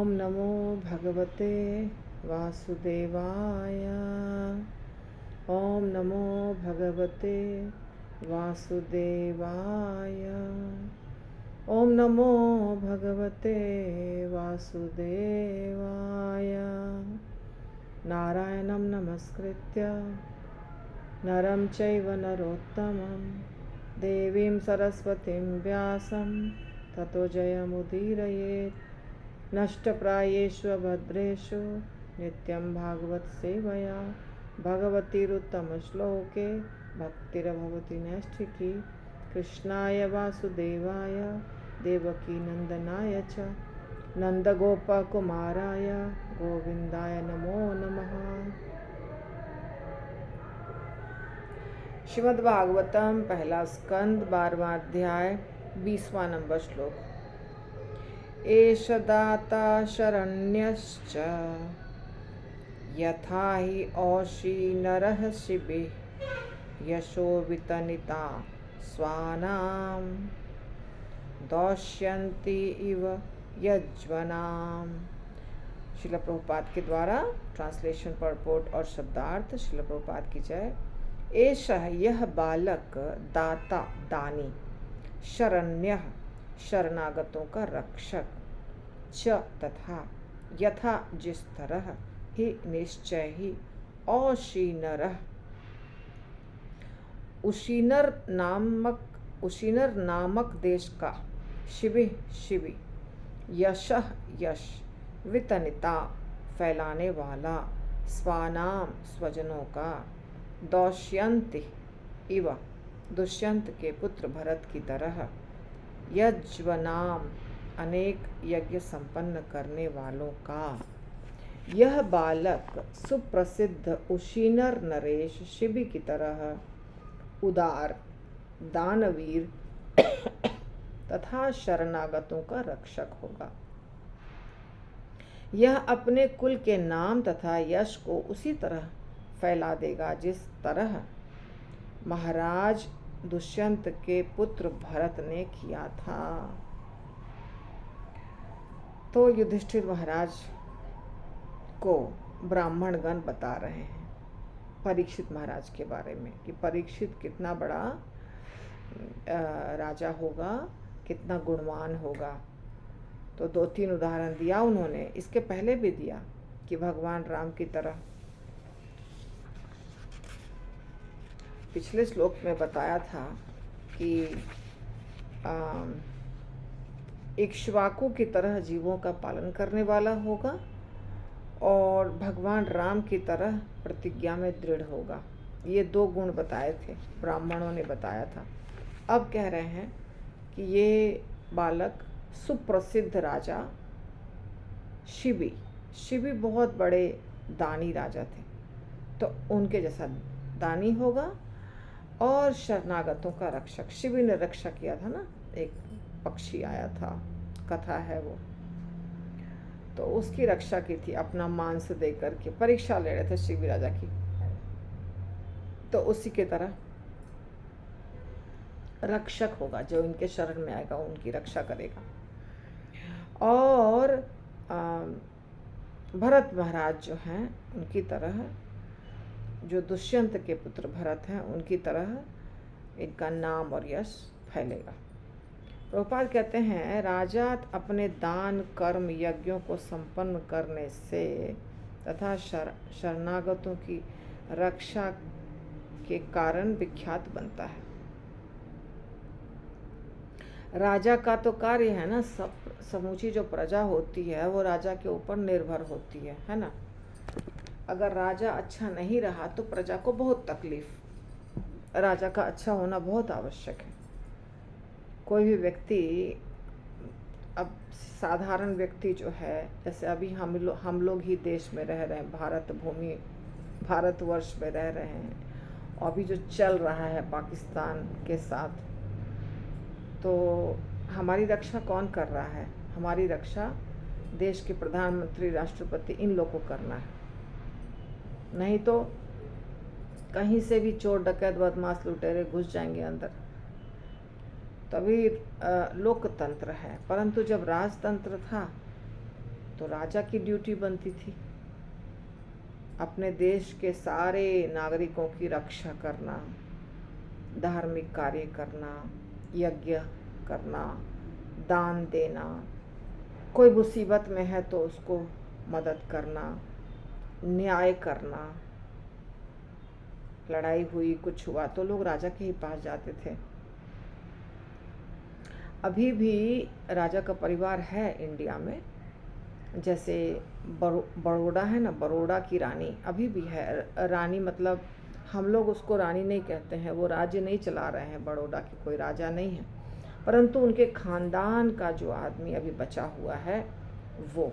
ओम नमो भगवते वासुदेवाय। ओम नमो भगवते वासुदेवाय। ओम नमो भगवते वासुदेवाय। नारायणं नमस्कृत्य नरं चैव नरोत्तमं देवीं सरस्वतीं व्यासं ततो जयमुदीरयेत्। नष्टप्रायेषु भद्रेषु नित्यं भागवत सेवया भगवतीरुत्तमश्लोके भक्तिर्भवति नैष्ठिकी। कृष्णाय वासुदेवाय देवकीनन्दनाय च नन्दगोपकुमाराय गोविन्दाय नमो नमः। श्रीमद्भागवतम पहला स्कंद 12वां अध्याय 20वां नंबर श्लोक। एष दाता शरण्यश्च यथा हि औषी नरः शिबिः यशो वितनिता स्वानां दौष्यन्ति इव यज्वनाम। शिला प्रभुपाद के द्वारा ट्रांसलेशन परपोर्ट और शब्दार्थ। शिला प्रभुपाद की जय। एषः यह बालक दाता दानी, शरण्यः शरणागतों का रक्षक, च तथा यथा जिस तरह, ही निश्चय ही, औशीनरः उशीनर नामक देश का, शिवि शिवि, यशः यश, वितनिता फैलाने वाला, स्वानाम स्वजनों का, दौष्यन्ति इव दुष्यंत के पुत्र भरत की तरह, यज्वनाम अनेक यज्ञ संपन्न करने वालों का। यह बालक सुप्रसिद्ध उशीनर नरेश शिबि की तरह उदार, दानवीर तथा शरणागतों का रक्षक होगा। यह अपने कुल के नाम तथा यश को उसी तरह फैला देगा जिस तरह महाराज दुष्यंत के पुत्र भरत ने किया था। तो युधिष्ठिर महाराज को ब्राह्मण गण बता रहे हैं परीक्षित महाराज के बारे में कि परीक्षित कितना बड़ा राजा होगा, कितना गुणवान होगा। तो 2-3 उदाहरण दिया उन्होंने। इसके पहले भी दिया कि भगवान राम की तरह। पिछले श्लोक में बताया था कि इक्ष्वाकु की तरह जीवों का पालन करने वाला होगा और भगवान राम की तरह प्रतिज्ञा में दृढ़ होगा। ये 2 गुण बताए थे, ब्राह्मणों ने बताया था। अब कह रहे हैं कि ये बालक सुप्रसिद्ध राजा शिबि बहुत बड़े दानी राजा थे, तो उनके जैसा दानी होगा और शरणागतों का रक्षक। शिबि ने रक्षा किया था ना, एक पक्षी आया था, कथा है वो, तो उसकी रक्षा की थी अपना मांस दे करके। परीक्षा ले रहे थे शिबि राजा की, तो उसी के तरह रक्षक होगा, जो इनके शरण में आएगा उनकी रक्षा करेगा। और भरत महाराज जो हैं उनकी तरह, जो दुष्यंत के पुत्र भरत हैं उनकी तरह इनका नाम और यश फैलेगा। प्रभुपाद कहते हैं राजा अपने दान कर्म यज्ञों को संपन्न करने से तथा शरणागतों की रक्षा के कारण विख्यात बनता है। राजा का तो कार्य है ना, समूची जो प्रजा होती है वो राजा के ऊपर निर्भर होती है ना। अगर राजा अच्छा नहीं रहा तो प्रजा को बहुत तकलीफ। राजा का अच्छा होना बहुत आवश्यक है। कोई भी व्यक्ति, अब साधारण व्यक्ति जो है, जैसे अभी हम लोग ही देश में रह रहे हैं, भारतवर्ष में रह रहे हैं, और अभी जो चल रहा है पाकिस्तान के साथ, तो हमारी रक्षा कौन कर रहा है? हमारी रक्षा देश के प्रधानमंत्री, राष्ट्रपति, इन लोग को करना है। नहीं तो कहीं से भी चोर डकैत बदमाश लुटेरे घुस जाएंगे अंदर। तभी लोकतंत्र है। परंतु जब राजतंत्र था तो राजा की ड्यूटी बनती थी अपने देश के सारे नागरिकों की रक्षा करना, धार्मिक कार्य करना, यज्ञ करना, दान देना, कोई मुसीबत में है तो उसको मदद करना, न्याय करना। लड़ाई हुई, कुछ हुआ तो लोग राजा के ही पास जाते थे। अभी भी राजा का परिवार है इंडिया में, जैसे बड़ौदा है ना, बड़ौदा की रानी अभी भी है। रानी मतलब हम लोग उसको रानी नहीं कहते हैं, वो राज्य नहीं चला रहे हैं, बड़ौदा के कोई राजा नहीं है, परंतु उनके खानदान का जो आदमी अभी बचा हुआ है वो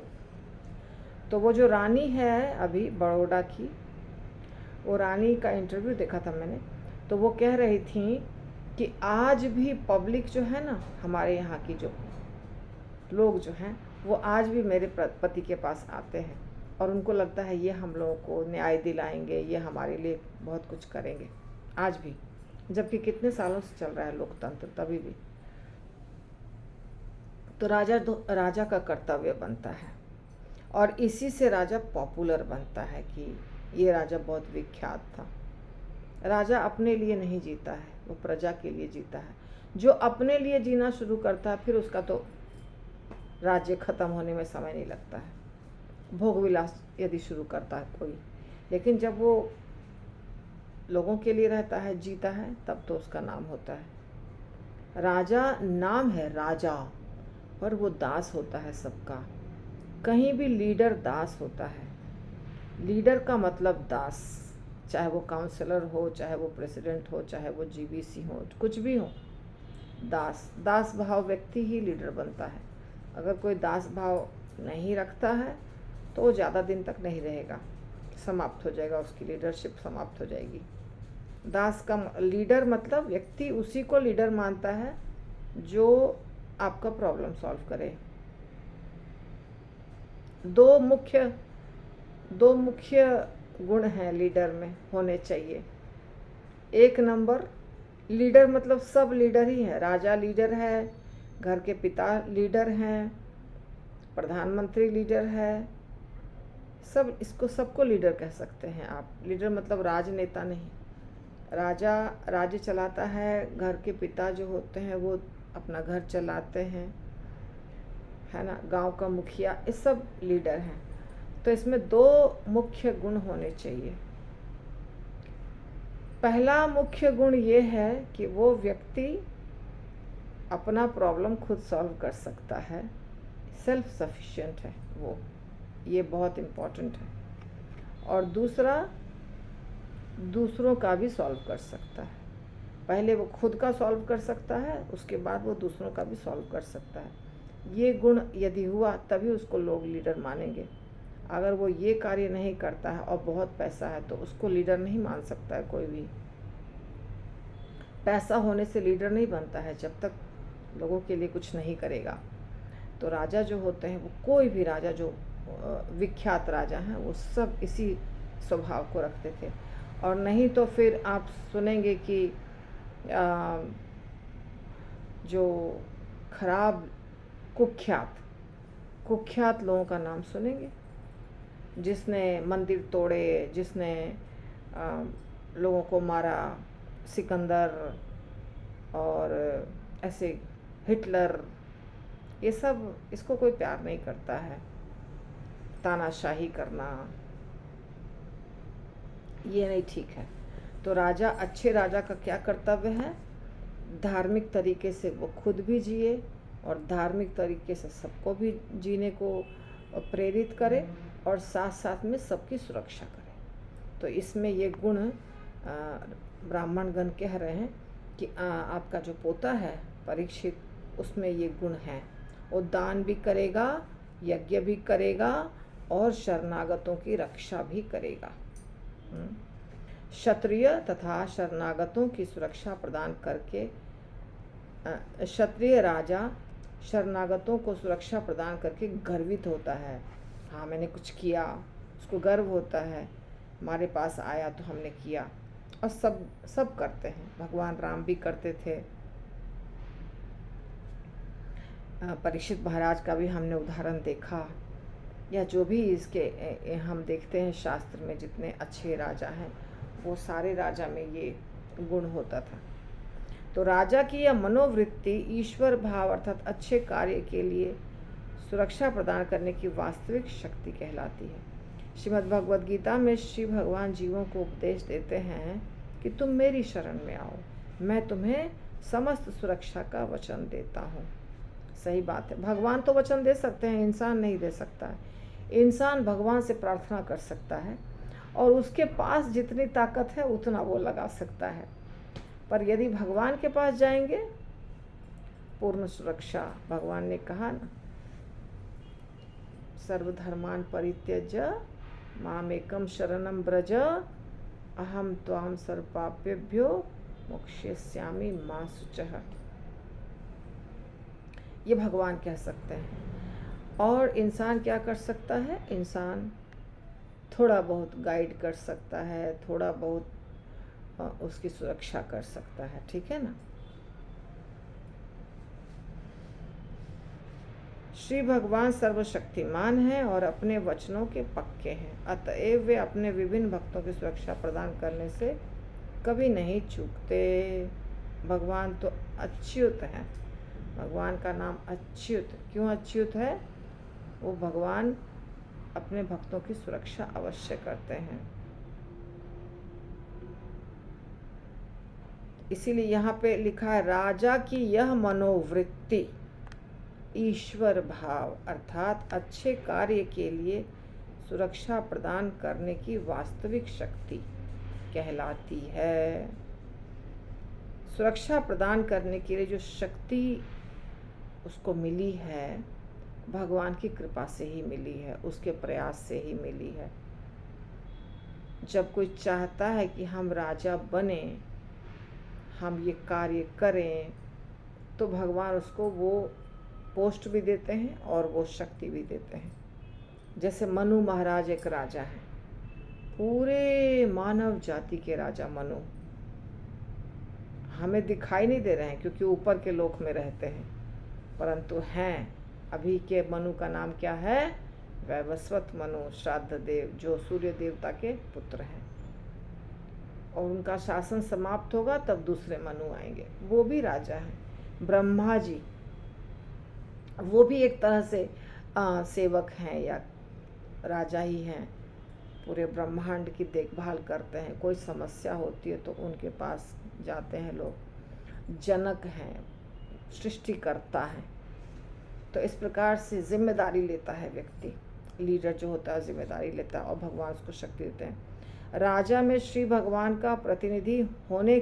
जो रानी है अभी बड़ौदा की, वो रानी का इंटरव्यू देखा था मैंने, तो वो कह रही थी कि आज भी पब्लिक जो है ना, हमारे यहाँ की जो लोग जो हैं वो आज भी मेरे पति के पास आते हैं और उनको लगता है ये हम लोगों को न्याय दिलाएंगे, ये हमारे लिए बहुत कुछ करेंगे, आज भी, जबकि कितने सालों से चल रहा है लोकतंत्र, तभी भी। तो राजा का कर्तव्य बनता है और इसी से राजा पॉपुलर बनता है कि ये राजा बहुत विख्यात था। राजा अपने लिए नहीं जीता है, वो प्रजा के लिए जीता है। जो अपने लिए जीना शुरू करता है फिर उसका तो राज्य खत्म होने में समय नहीं लगता है। भोग विलास यदि शुरू करता है कोई, लेकिन जब वो लोगों के लिए रहता है, जीता है, तब तो उसका नाम होता है। राजा नाम है राजा, पर वो दास होता है सबका। कहीं भी लीडर दास होता है। लीडर का मतलब दास, चाहे वो काउंसलर हो, चाहे वो प्रेसिडेंट हो, चाहे वो जीवीसी हो, कुछ भी हो, दास भाव व्यक्ति ही लीडर बनता है। अगर कोई दास भाव नहीं रखता है तो वो ज़्यादा दिन तक नहीं रहेगा, समाप्त हो जाएगा, उसकी लीडरशिप समाप्त हो जाएगी। दास का लीडर मतलब व्यक्ति उसी को लीडर मानता है जो आपका प्रॉब्लम सॉल्व करे। दो मुख्य गुण हैं लीडर में, होने चाहिए। एक नंबर, लीडर मतलब सब लीडर ही है। राजा लीडर है, घर के पिता लीडर हैं, प्रधानमंत्री लीडर है, सब, इसको सबको लीडर कह सकते हैं आप। लीडर मतलब राजनेता नहीं। राजा राज्य चलाता है, घर के पिता जो होते हैं वो अपना घर चलाते हैं, है ना, गांव का मुखिया, ये सब लीडर हैं। तो इसमें दो मुख्य गुण होने चाहिए। पहला मुख्य गुण ये है कि वो व्यक्ति अपना प्रॉब्लम खुद सॉल्व कर सकता है, सेल्फ सफिशिएंट है वो, ये बहुत इम्पोर्टेंट है। और दूसरा, दूसरों का भी सॉल्व कर सकता है। पहले वो खुद का सॉल्व कर सकता है, उसके बाद वो दूसरों का भी सॉल्व कर सकता है। ये गुण यदि हुआ तभी उसको लोग लीडर मानेंगे। अगर वो ये कार्य नहीं करता है और बहुत पैसा है तो उसको लीडर नहीं मान सकता है कोई भी। पैसा होने से लीडर नहीं बनता है जब तक लोगों के लिए कुछ नहीं करेगा। तो राजा जो होते हैं, वो कोई भी राजा जो विख्यात राजा हैं, वो सब इसी स्वभाव को रखते थे। और नहीं तो फिर आप सुनेंगे कि जो खराब कुख्यात लोगों का नाम सुनेंगे, जिसने मंदिर तोड़े, जिसने लोगों को मारा, सिकंदर और ऐसे हिटलर, ये सब, इसको कोई प्यार नहीं करता है। तानाशाही करना ये नहीं ठीक है। तो राजा, अच्छे राजा का क्या कर्तव्य है? धार्मिक तरीके से वो खुद भी जिए और धार्मिक तरीके से सबको भी जीने को प्रेरित करे और साथ साथ में सबकी सुरक्षा करे। तो इसमें ये गुण ब्राह्मणगण कह रहे हैं कि आपका जो पोता है परीक्षित, उसमें ये गुण हैं। वो दान भी करेगा, यज्ञ भी करेगा और शरणागतों की रक्षा भी करेगा। क्षत्रिय तथा शरणागतों की सुरक्षा प्रदान करके, क्षत्रिय राजा शरणागतों को सुरक्षा प्रदान करके गर्वित होता है। हाँ, मैंने कुछ किया, उसको गर्व होता है, हमारे पास आया तो हमने किया। और सब करते हैं। भगवान राम भी करते थे। परीक्षित महाराज का भी हमने उदाहरण देखा या जो भी इसके हम देखते हैं शास्त्र में जितने अच्छे राजा हैं वो सारे राजा में ये गुण होता था। तो राजा की यह मनोवृत्ति ईश्वर भाव अर्थात अच्छे कार्य के लिए सुरक्षा प्रदान करने की वास्तविक शक्ति कहलाती है। श्रीमद् भगवद गीता में श्री भगवान जीवों को उपदेश देते हैं कि तुम मेरी शरण में आओ, मैं तुम्हें समस्त सुरक्षा का वचन देता हूँ। सही बात है, भगवान तो वचन दे सकते हैं, इंसान नहीं दे सकता है। इंसान भगवान से प्रार्थना कर सकता है और उसके पास जितनी ताकत है उतना वो लगा सकता है, पर यदि भगवान के पास जाएंगे पूर्ण सुरक्षा। भगवान ने कहा ना, सर्वधर्मान परित्यज्य मामेकम शरणम ब्रज अहम त्वाम सर्वपापेभ्यो मोक्षयिष्यामि मा शुचः। ये भगवान कह सकते हैं। और इंसान क्या कर सकता है? इंसान थोड़ा बहुत गाइड कर सकता है, थोड़ा बहुत उसकी सुरक्षा कर सकता है, ठीक है ना। श्री भगवान सर्वशक्तिमान हैं और अपने वचनों के पक्के हैं, अतएव वे अपने विभिन्न भक्तों की सुरक्षा प्रदान करने से कभी नहीं चूकते। भगवान तो अच्युत हैं, भगवान का नाम अच्युत। क्यों अच्युत है? वो भगवान अपने भक्तों की सुरक्षा अवश्य करते हैं। इसीलिए यहाँ पे लिखा है, राजा की यह मनोवृत्ति ईश्वर भाव अर्थात अच्छे कार्य के लिए सुरक्षा प्रदान करने की वास्तविक शक्ति कहलाती है। सुरक्षा प्रदान करने के लिए जो शक्ति उसको मिली है भगवान की कृपा से ही मिली है, उसके प्रयास से ही मिली है। जब कोई चाहता है कि हम राजा बने, हम ये कार्य करें, तो भगवान उसको वो पोस्ट भी देते हैं और वो शक्ति भी देते हैं। जैसे मनु महाराज एक राजा हैं, पूरे मानव जाति के राजा मनु। हमें दिखाई नहीं दे रहे हैं क्योंकि ऊपर के लोक में रहते हैं, परंतु हैं। अभी के मनु का नाम क्या है? वैवस्वत मनु, श्राद्ध देव, जो सूर्य देवता के पुत्र हैं। और उनका शासन समाप्त होगा तब दूसरे मनु आएंगे, वो भी राजा हैं। ब्रह्मा जी, वो भी एक तरह से सेवक हैं या राजा ही हैं, पूरे ब्रह्मांड की देखभाल करते हैं। कोई समस्या होती है तो उनके पास जाते हैं लोग। जनक हैं, सृष्टिकर्ता हैं। तो इस प्रकार से जिम्मेदारी लेता है व्यक्ति, लीडर जो होता है जिम्मेदारी लेता है और भगवान उसको शक्ति देते हैं। राजा में श्री भगवान का प्रतिनिधि होने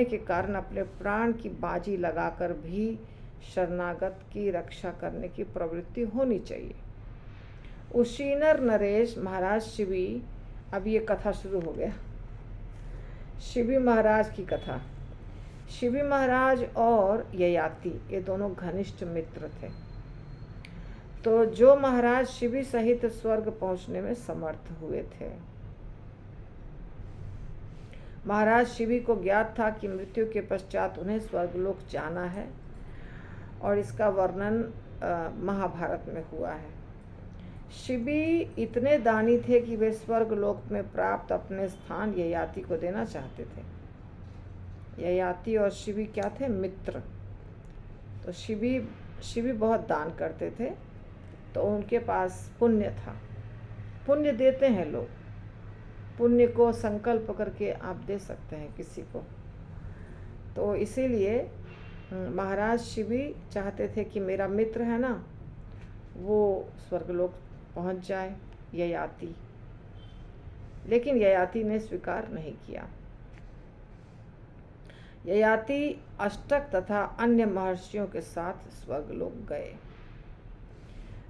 के कारण अपने प्राण की बाजी लगाकर भी शरणागत की रक्षा करने की प्रवृत्ति होनी चाहिए। उशीनर नरेश महाराज शिवी, अब ये कथा शुरू हो गया, शिवी महाराज की कथा। शिवी महाराज और ययाति ये दोनों घनिष्ठ मित्र थे। तो जो महाराज शिवी सहित स्वर्ग पहुंचने में समर्थ हुए थे। महाराज शिवी को ज्ञात था कि मृत्यु के पश्चात उन्हें स्वर्गलोक जाना है और इसका वर्णन महाभारत में हुआ है। शिवी इतने दानी थे कि वे स्वर्गलोक में प्राप्त अपने स्थान ययाति को देना चाहते थे। ययाति और शिवी क्या थे? मित्र। तो शिवी बहुत दान करते थे, तो उनके पास पुण्य था। पुण्य देते हैं लोग, पुण्य को संकल्प करके आप दे सकते हैं किसी को। तो इसीलिए महाराज शिवी चाहते थे कि मेरा मित्र है ना, वो स्वर्गलोक पहुंच जाए, ययाति। लेकिन ययाति ने स्वीकार नहीं किया। ययाति अष्टक तथा अन्य महर्षियों के साथ स्वर्गलोक गए।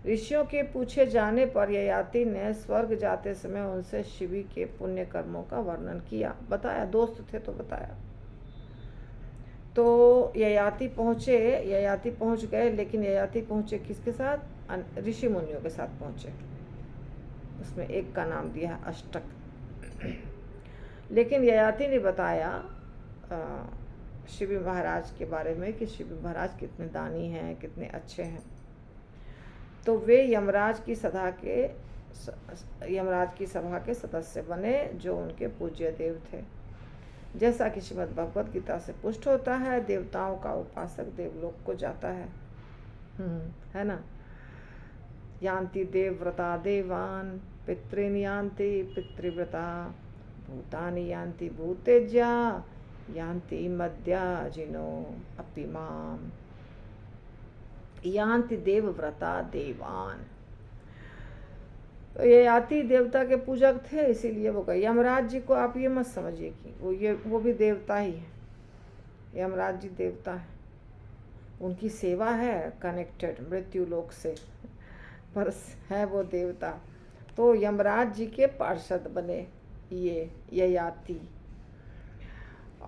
ऋषियों के पूछे जाने पर ययाति ने स्वर्ग जाते समय उनसे शिवी के पुण्य कर्मों का वर्णन किया, बताया। दोस्त थे तो बताया। तो ययाति पहुंच गए, लेकिन ययाति पहुंचे किसके साथ? ऋषि मुनियों के साथ पहुंचे। उसमें एक का नाम दिया अष्टक। लेकिन ययाति ने बताया शिवी महाराज के बारे में कि शिवी महाराज कितने दानी हैं, कितने अच्छे हैं। तो वे यमराज की सभा के सदस्य बने जो उनके पूज्य देव थे। जैसा कि श्रीमद् भगवद गीता से पुष्ट होता है, देवताओं का उपासक देवलोक को जाता है। है ना। यान्ति देवव्रता देवान, पितॄन् यान्ति पितृव्रता, भूतानि यान्ति भूतेज्या, यान्ति मद्याजिनो अपि माम। यान्ति देवव्रता देवान, तो ये याति देवता के पूजक थे, इसीलिए वो कहे। यमराज जी को आप ये मत समझिए कि वो भी देवता ही है। यमराज जी देवता है, उनकी सेवा है कनेक्टेड मृत्यु लोक से, पर है वो देवता। तो यमराज जी के पार्षद बने ये ययाति।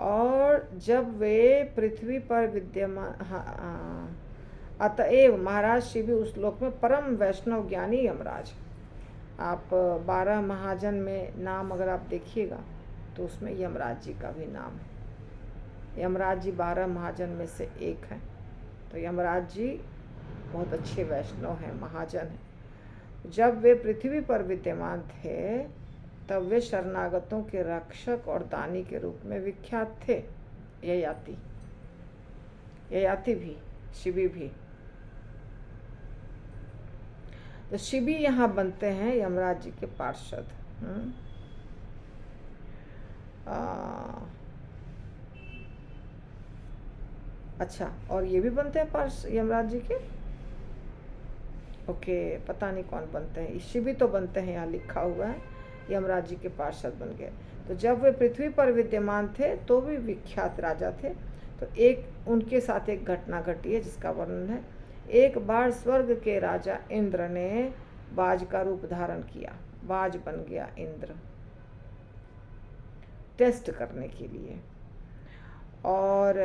और जब वे पृथ्वी पर विद्यमान, अतएव महाराज शिव उस लोक में परम वैष्णव ज्ञानी यमराज। आप 12 महाजन में नाम अगर आप देखिएगा तो उसमें यमराज जी का भी नाम है। यमराज जी 12 महाजन में से एक हैं। तो यमराज जी बहुत अच्छे वैष्णव हैं, महाजन हैं। जब वे पृथ्वी पर विद्यमान थे तब वे शरणागतों के रक्षक और दानी के रूप में विख्यात थे। ययाति भी, शिवी भी। तो शिवी यहाँ बनते हैं यमराज जी के पार्षद। अच्छा, और ये भी बनते हैं पार्षद यमराज जी के। ओके, पता नहीं कौन बनते हैं। शिवी तो बनते हैं, यहाँ लिखा हुआ है यमराज जी के पार्षद बन गए। तो जब वे पृथ्वी पर विद्यमान थे तो भी विख्यात राजा थे। तो एक उनके साथ एक घटना घटी है जिसका वर्णन है। एक बार स्वर्ग के राजा इंद्र ने बाज का रूप धारण किया। बाज बन गया इंद्र, टेस्ट करने के लिए। और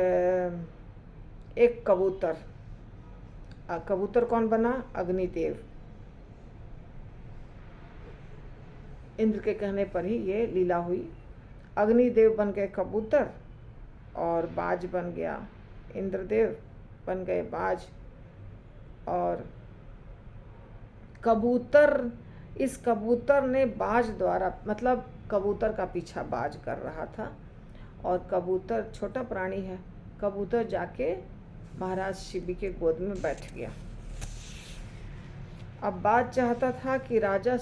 एक कबूतर, कबूतर कौन बना? अग्निदेव। इंद्र के कहने पर ही ये लीला हुई। अग्निदेव बन गए कबूतर और बाज बन गया इंद्रदेव, बन गए बाज। और कबूतर, इस कबूतर ने बाज द्वारा, मतलब कबूतर का पीछा बाज कर रहा था। और कबूतर छोटा प्राणी है। कबूतर जाके महाराज शिवी के गोद में बैठ गया। अब बाज चाहता था कि राजा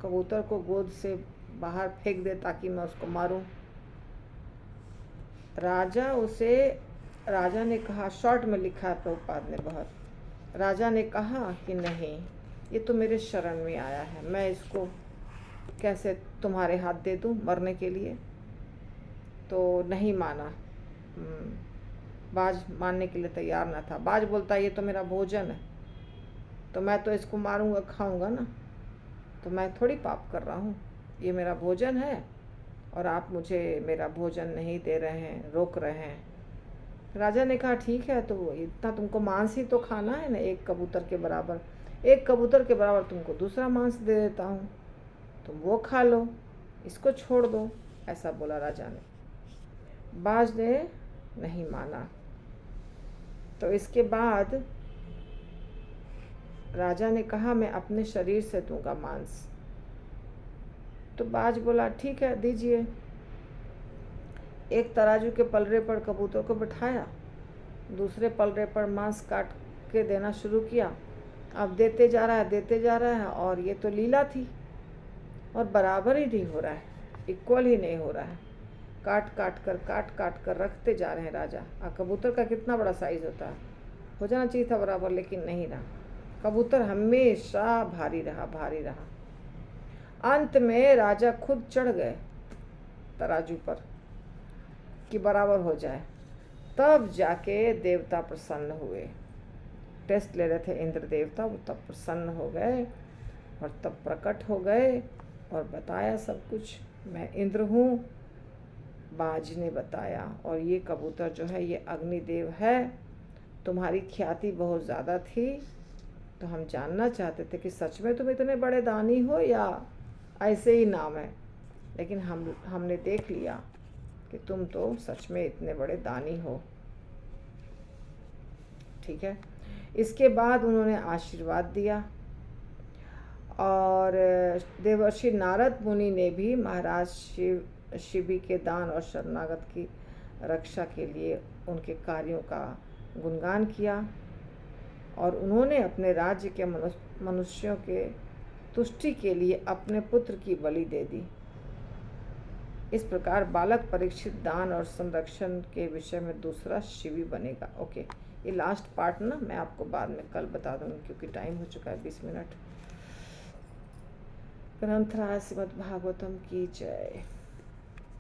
कबूतर को गोद से बाहर फेंक दे ताकि मैं उसको मारूं। राजा ने कहा, शॉर्ट में लिखा है प्रभुपाद ने बहुत, राजा ने कहा कि नहीं, ये तो मेरे शरण में आया है, मैं इसको कैसे तुम्हारे हाथ दे दूं मरने के लिए। तो नहीं माना, बाज मानने के लिए तैयार ना था। बाज बोलता ये तो मेरा भोजन है, तो मैं तो इसको मारूंगा, खाऊंगा ना, तो मैं थोड़ी पाप कर रहा हूँ, ये मेरा भोजन है और आप मुझे मेरा भोजन नहीं दे रहे हैं, रोक रहे हैं। राजा ने कहा ठीक है, तो इतना तुमको मांस ही तो खाना है ना, एक कबूतर के बराबर, एक कबूतर के बराबर तुमको दूसरा मांस दे देता हूँ, तुम वो खा लो, इसको छोड़ दो, ऐसा बोला राजा ने। बाज ने नहीं माना। तो इसके बाद राजा ने कहा मैं अपने शरीर से दूंगा मांस। तो बाज बोला ठीक है, दीजिए। एक तराजू के पलड़े पर कबूतर को बिठाया, दूसरे पलड़े पर मांस काट के देना शुरू किया। अब देते जा रहा है और ये तो लीला थी और बराबर ही नहीं हो रहा है, इक्वल ही नहीं हो रहा है। काट काट कर रखते जा रहे हैं राजा। कबूतर का कितना बड़ा साइज होता है, हो जाना चाहिए था बराबर, लेकिन नहीं रहा। कबूतर हमेशा भारी रहा। अंत में राजा खुद चढ़ गए तराजू पर कि बराबर हो जाए, तब जाके देवता प्रसन्न हुए। टेस्ट ले रहे थे इंद्र देवता, वो तब प्रसन्न हो गए और तब प्रकट हो गए और बताया सब कुछ, मैं इंद्र हूँ। बाज ने बताया, और ये कबूतर जो है ये अग्निदेव है, तुम्हारी ख्याति बहुत ज़्यादा थी, तो हम जानना चाहते थे कि सच में तुम इतने बड़े दानी हो या ऐसे ही नाम है। लेकिन हमने देख लिया कि तुम तो सच में इतने बड़े दानी हो। ठीक है, इसके बाद उन्होंने आशीर्वाद दिया और देवर्षि नारद मुनि ने भी महाराज शिवी के दान और शरणागत की रक्षा के लिए उनके कार्यों का गुणगान किया और उन्होंने अपने राज्य के मनुष्यों के तुष्टि के लिए अपने पुत्र की बलि दे दी। इस प्रकार बालक परीक्षित दान और संरक्षण के विषय में दूसरा शिवी बनेगा। ओके, ये लास्ट पार्ट ना मैं आपको बाद में कल बता दूंगी क्योंकि टाइम हो चुका है 20 मिनट। ग्रंथराज श्रीमद् भागवतम की जय।